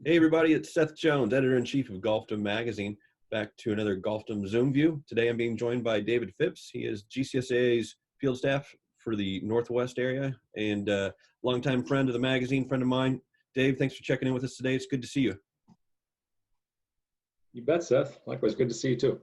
Hey everybody, it's Seth Jones, editor-in-chief of Golfdom Magazine, back to another Golfdom Zoom View. Today I'm being joined by David Phipps. He is GCSAA's field staff for the Northwest area and longtime friend of the magazine, friend of mine. Dave, thanks for checking in with us today. It's good to see you. You bet, Seth. Likewise, good to see you too.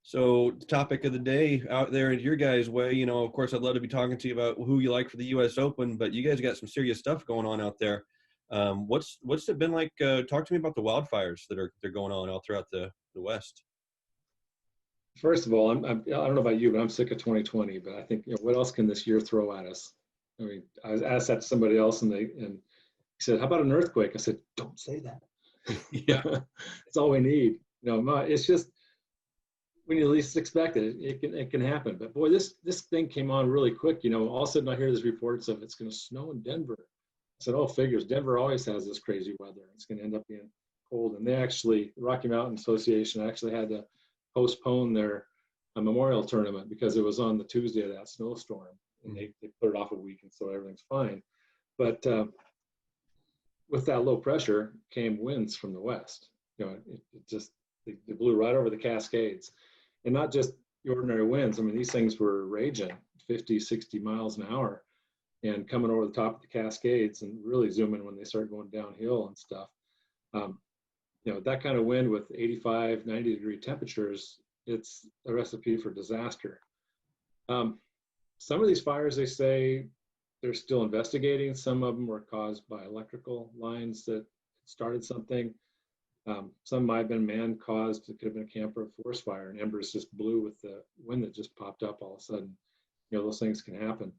So the topic of the day out there in your guys' way, of course, I'd love to be talking to you about who you like for the U.S. Open, but you guys got some serious stuff going on out there. What's it been like? Talk to me about the wildfires they're going on all throughout the West. First of all, I don't know about you, but I'm sick of 2020. But I think what else can this year throw at us? I mean, I was asked that to somebody else, and he said, "How about an earthquake?" I said, "Don't say that." Yeah, it's all we need. It's just when you least expect it, it can happen. But boy, this thing came on really quick. All of a sudden I hear these reports of it's going to snow in Denver. I said, "Oh, figures. Denver always has this crazy weather. It's going to end up being cold." And the Rocky Mountain Association actually had to postpone their memorial tournament because it was on the Tuesday of that snowstorm, and they put it off a week, and so everything's fine. But with that low pressure came winds from the west. They blew right over the Cascades, and not just the ordinary winds. I mean, these things were raging 50, 60 miles an hour and coming over the top of the Cascades and really zooming when they start going downhill and stuff. That kind of wind with 85, 90 degree temperatures, it's a recipe for disaster. Some of these fires, they say they're still investigating. Some of them were caused by electrical lines that started something. Some might have been man-caused. It could have been a camper forest fire, and embers just blew with the wind that just popped up all of a sudden. Those things can happen.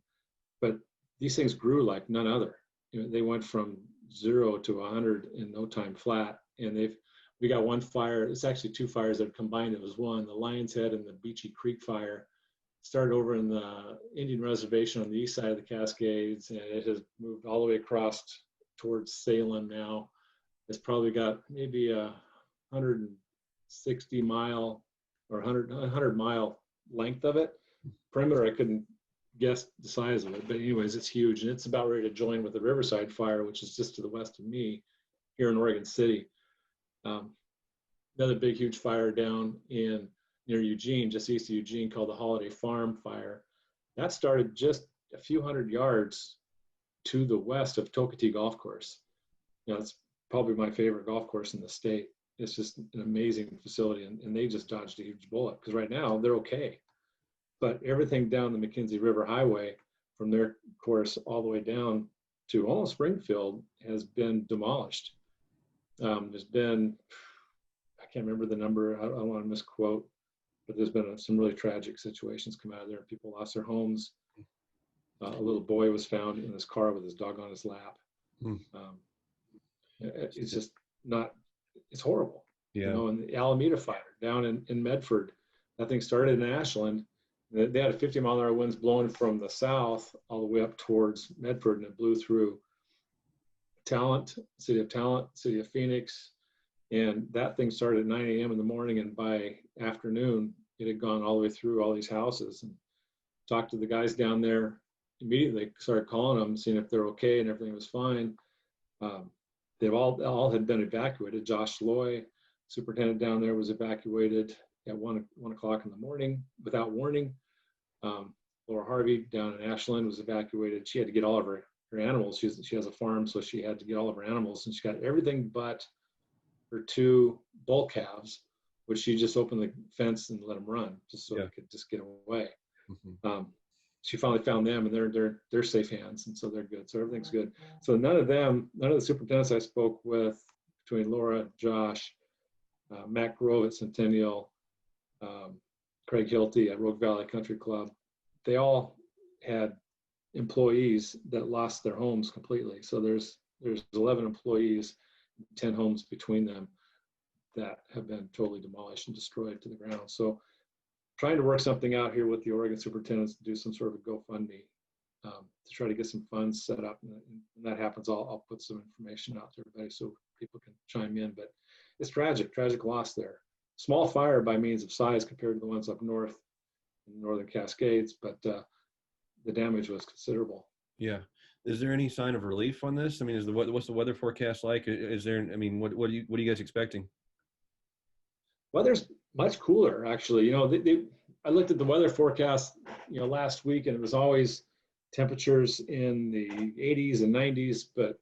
But these things grew like none other. They went from 0 to 100 in no time flat. And we got one fire. It's actually two fires that combined. It was one, the Lion's Head and the Beachy Creek fire. Started over in the Indian Reservation on the east side of the Cascades, and it has moved all the way across towards Salem now. It's probably got maybe a 160 mile or 100 mile length of it. Perimeter, I couldn't guess the size of it, but anyways, it's huge, and it's about ready to join with the Riverside Fire, which is just to the west of me here in Oregon City. Another big, huge fire down near Eugene, just east of Eugene, called the Holiday Farm Fire. That started just a few hundred yards to the west of Tokatee Golf Course. It's probably my favorite golf course in the state. It's just an amazing facility, and they just dodged a huge bullet because right now they're okay. But everything down the McKenzie River Highway from their course all the way down to almost Springfield has been demolished. There's been, I can't remember the number, I don't want to misquote, but there's been some really tragic situations come out of there. People lost their homes. A little boy was found in his car with his dog on his lap. It's just not, it's horrible. Yeah. And the Alameda Fire down in Medford, that thing started in Ashland. They had 50-mile-an-hour winds blowing from the south all the way up towards Medford, and it blew through City of Talent, City of Phoenix, and that thing started at 9 a.m. in the morning, and by afternoon, it had gone all the way through all these houses. And talked to the guys down there immediately, started calling them, seeing if they're okay, and everything was fine. They've all had been evacuated. Josh Loy, superintendent down there, was evacuated at 1 o'clock in the morning without warning. Laura Harvey down in Ashland was evacuated. She had to get all of her animals. She has a farm, so she had to get all of her animals, and she got everything but her two bull calves, which she just opened the fence and let them run just so they could just get away. She finally found them, and they're safe hands, and so they're good. So everything's good. So none of the superintendents I spoke with, between Laura, Josh, Matt Grove at Centennial, Craig Hilty at Rogue Valley Country Club, they all had employees that lost their homes completely. So there's 11 employees, 10 homes between them that have been totally demolished and destroyed to the ground. So trying to work something out here with the Oregon superintendents to do some sort of a GoFundMe to try to get some funds set up. And when that happens, I'll put some information out to everybody so people can chime in. But it's tragic loss there. Small fire by means of size compared to the ones up north in the Northern Cascades, but the damage was considerable. Yeah. Is there any sign of relief on this? I mean, what's the weather forecast like? Is there? I mean, what are you guys expecting? Weather's much cooler, actually. I looked at the weather forecast, last week, and it was always temperatures in the 80s and 90s, but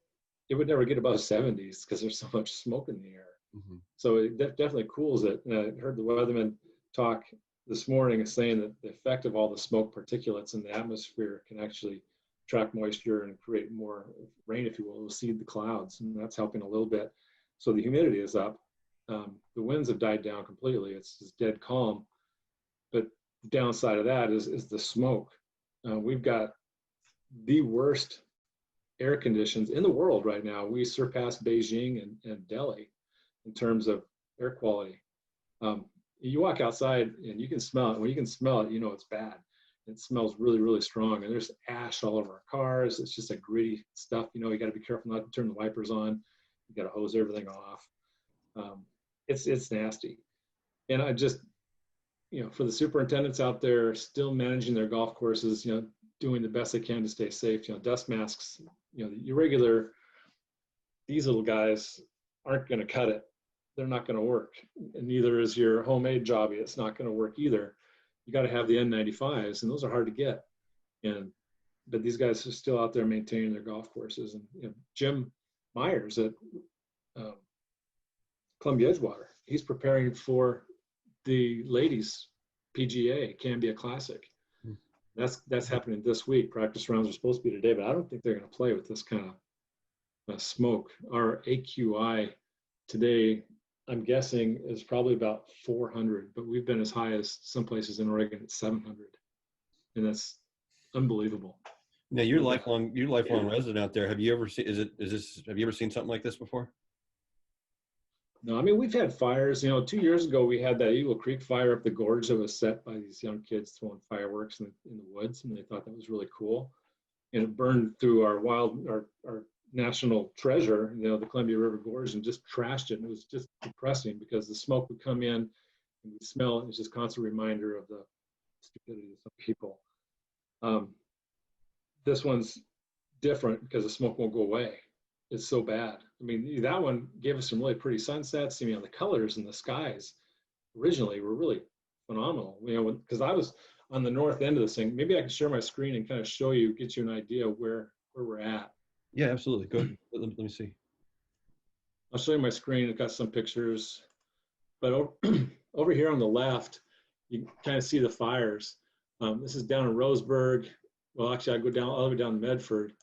it would never get above 70s because there's so much smoke in the air. Mm-hmm. So it definitely cools it. And I heard the weatherman talk this morning saying that the effect of all the smoke particulates in the atmosphere can actually trap moisture and create more rain, if you will. It'll seed the clouds, and that's helping a little bit. So the humidity is up. The winds have died down completely. It's just dead calm. But the downside of that is the smoke. We've got the worst air conditions in the world right now. We surpassed Beijing and Delhi in terms of air quality. You walk outside and you can smell it. When you can smell it, it's bad. It smells really, really strong. And there's ash all over our cars. It's just a gritty stuff. You got to be careful not to turn the wipers on. You got to hose everything off. It's nasty. And I just, for the superintendents out there still managing their golf courses, doing the best they can to stay safe, dust masks, your regular, these little guys aren't going to cut it. They're not going to work. And neither is your homemade jobby. It's not going to work either. You got to have the N95s, and those are hard to get. But these guys are still out there maintaining their golf courses. And Jim Myers at Columbia Edgewater, he's preparing for the ladies PGA Cambia Classic. That's happening this week. Practice rounds are supposed to be today, but I don't think they're going to play with this kind of smoke. Our AQI today, I'm guessing, is probably about 400, but we've been as high as some places in Oregon at 700, and that's unbelievable. Now, you're lifelong resident out there. Have you ever seen? Have you ever seen something like this before? No, I mean, we've had fires. 2 years ago, we had that Eagle Creek fire up the gorge that was set by these young kids throwing fireworks in the woods, and they thought that was really cool. And it burned through our national treasure, the Columbia River Gorge, and just trashed it. And it was just depressing because the smoke would come in and we'd smell it. It's just a constant reminder of the stupidity of some people. This one's different because the smoke won't go away. It's so bad. I mean, that one gave us some really pretty sunsets. The colors in the skies originally were really phenomenal. Because I was on the north end of this thing. Maybe I can share my screen and kind of show you, get you an idea where we're at. Yeah, absolutely. Go ahead. Let me see. I'll show you my screen. I've got some pictures. But over here on the left, you can kind of see the fires. This is down in Roseburg. Well, actually, I go down all the way down to Medford.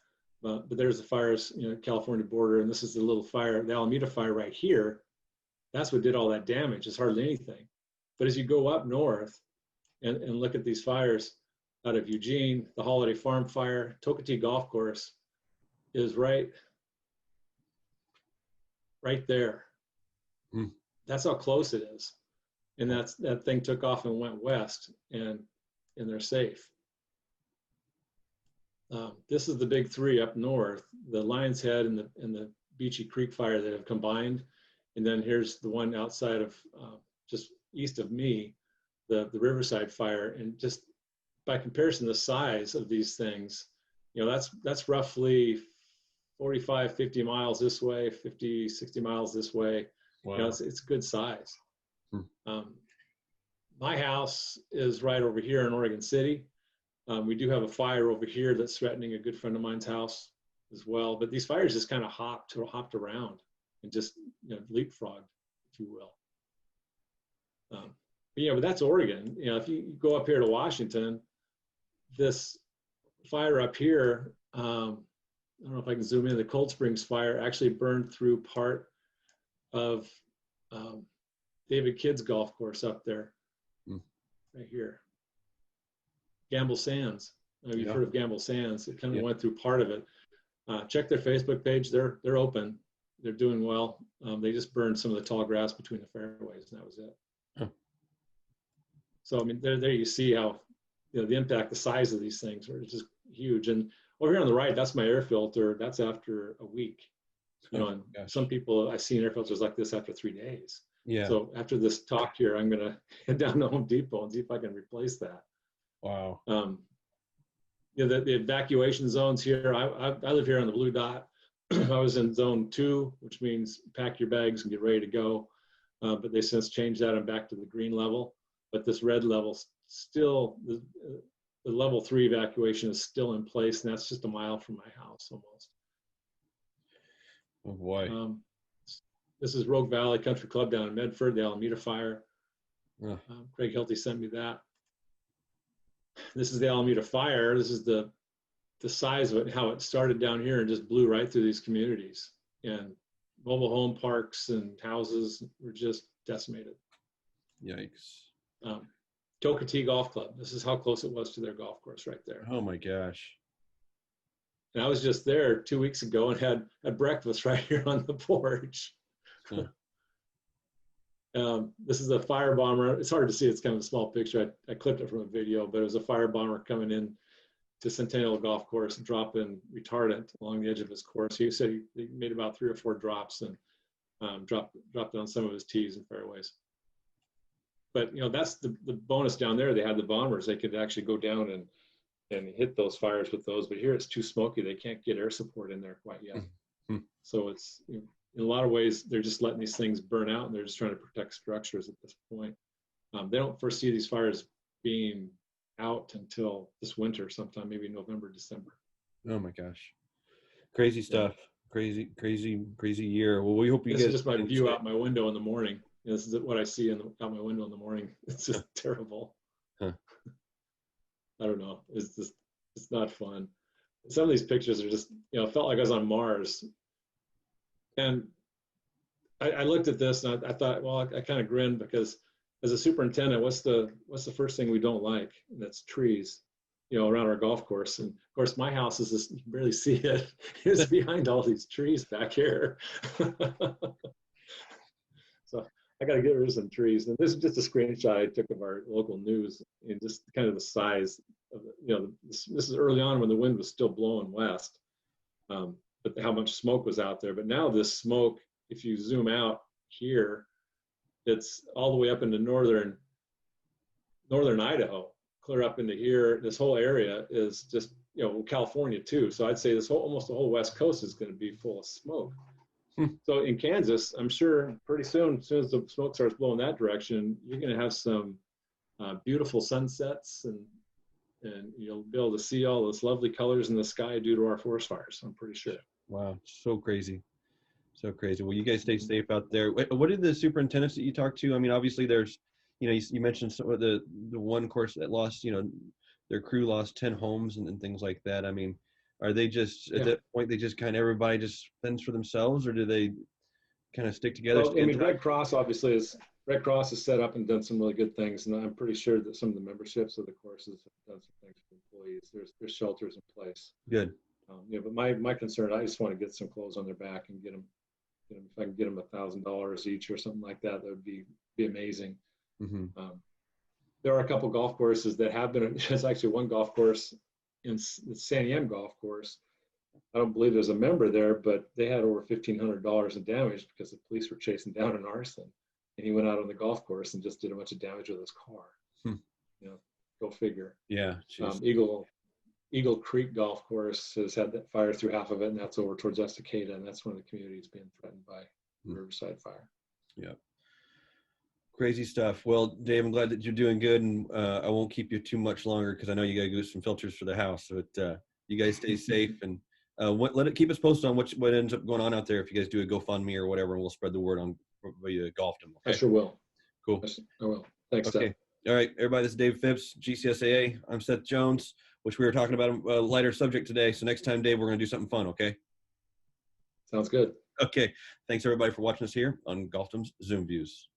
But there's the fires, California border, and this is the little fire, the Alameda Fire right here. That's what did all that damage. It's hardly anything. But as you go up north and look at these fires out of Eugene, the Holiday Farm Fire, Tokatee Golf Course is right there. That's how close it is. And that thing took off and went west, and they're safe. This is the big three up north, the Lion's Head and the Beachy Creek Fire that have combined. And then here's the one outside of, just east of me, the Riverside Fire. And just by comparison, the size of these things, that's roughly 45, 50 miles this way, 50, 60 miles this way. Wow. It's good size. My house is right over here in Oregon City. We do have a fire over here that's threatening a good friend of mine's house as well. But these fires just kind of hopped around and just leapfrogged, if you will. But that's Oregon. If you go up here to Washington, this fire up here, I don't know if I can zoom in. The Cold Springs fire actually burned through part of David Kidd's golf course up there, right here. Gamble Sands. You've heard of Gamble Sands. It kind of went through part of it. Check their Facebook page. They're open. They're doing well. They just burned some of the tall grass between the fairways, and that was it. So I mean, there you see how the impact, the size of these things are just huge. And over here on the right, that's my air filter. That's after a week. And some people, I've seen air filters like this after 3 days. Yeah. So after this talk here, I'm gonna head down to Home Depot and see if I can replace that. Wow. the evacuation zones here. I live here on the blue dot. I was in zone 2, which means pack your bags and get ready to go. But they since changed that and back to the green level. But this red level still, the level 3 evacuation is still in place, and that's just a mile from my house almost. Oh boy. This is Rogue Valley Country Club down in Medford, the Alameda Fire. Craig Hilty sent me that. This is the Alameda Fire. This is the size of it, how it started down here and just blew right through these communities. And mobile home parks and houses were just decimated. Yikes. Tokatee Golf Club. This is how close it was to their golf course right there. Oh my gosh. And I was just there 2 weeks ago and had breakfast right here on the porch. Huh. This is a fire bomber. It's hard to see. It's kind of a small picture. I clipped it from a video, but it was a fire bomber coming in to Centennial Golf Course and dropping retardant along the edge of his course. He said he made about 3 or 4 drops and dropped it on some of his tees and fairways. But that's the bonus down there. They had the bombers. They could actually go down and hit those fires with those. But here it's too smoky. They can't get air support in there quite yet. Mm-hmm. So it's in a lot of ways they're just letting these things burn out, and they're just trying to protect structures at this point. They don't foresee these fires being out until this winter, sometime maybe November, December. Oh my gosh, crazy stuff. Yeah. Crazy year. Well, we hope you this guys. Is just my view out my window in the morning. This is what I see out my window in the morning. It's just terrible. Huh. I don't know. It's not fun. Some of these pictures are just, felt like I was on Mars. And I looked at this and I thought, well, I kind of grinned because as a superintendent, what's the first thing we don't like? And that's trees, around our golf course. And of course, my house is just, you can barely see it. It's behind all these trees back here. So I got to get rid of some trees. And this is just a screenshot I took of our local news and just kind of the size of it. This is early on when the wind was still blowing west. But how much smoke was out there. But now this smoke, if you zoom out here, it's all the way up into northern Idaho, clear up into here. This whole area is just, California too. So I'd say almost the whole West Coast is going to be full of smoke. So in Kansas, I'm sure pretty soon, as soon as the smoke starts blowing that direction, you're going to have some beautiful sunsets and you'll be able to see all those lovely colors in the sky due to our forest fires, I'm pretty sure. Wow, so crazy. So crazy. Well, you guys stay safe out there. What did the superintendents that you talked to? I mean, obviously there's, you mentioned some of the one course that lost, their crew lost 10 homes and things like that. I mean, are they just, at that point, they just kind of, everybody just fends for themselves, or do they kind of stick together? Well, I mean, Red Cross has set up and done some really good things. And I'm pretty sure that some of the memberships of the courses have done some things for employees. There's shelters in place. Good. But my concern, I just want to get some clothes on their back and get them, if I can get them $1,000 each or something like that, that would be amazing. Mm-hmm. There are a couple golf courses that have been, there's actually one golf course in the Santiam golf course. I don't believe there's a member there, but they had over $1,500 in damage because the police were chasing down an arson. And he went out on the golf course and just did a bunch of damage with his car. Go figure. Yeah. Eagle Creek Golf Course has had that fire through half of it, and that's over towards Estacada, and that's one of the communities being threatened by Riverside Fire. Yeah. Crazy stuff. Well, Dave, I'm glad that you're doing good, and I won't keep you too much longer because I know you got to go some filters for the house. But you guys stay safe, and keep us posted on what ends up going on out there. If you guys do a GoFundMe or whatever, and we'll spread the word on Golfdom. Okay? I sure will. Cool. I will. Thanks, okay. Seth. All right, everybody, this is David Phipps, GCSAA. I'm Seth Jones, which we were talking about a lighter subject today. So next time, Dave, we're going to do something fun, okay? Sounds good. Okay. Thanks, everybody, for watching us here on Golfdom's Zoom Views.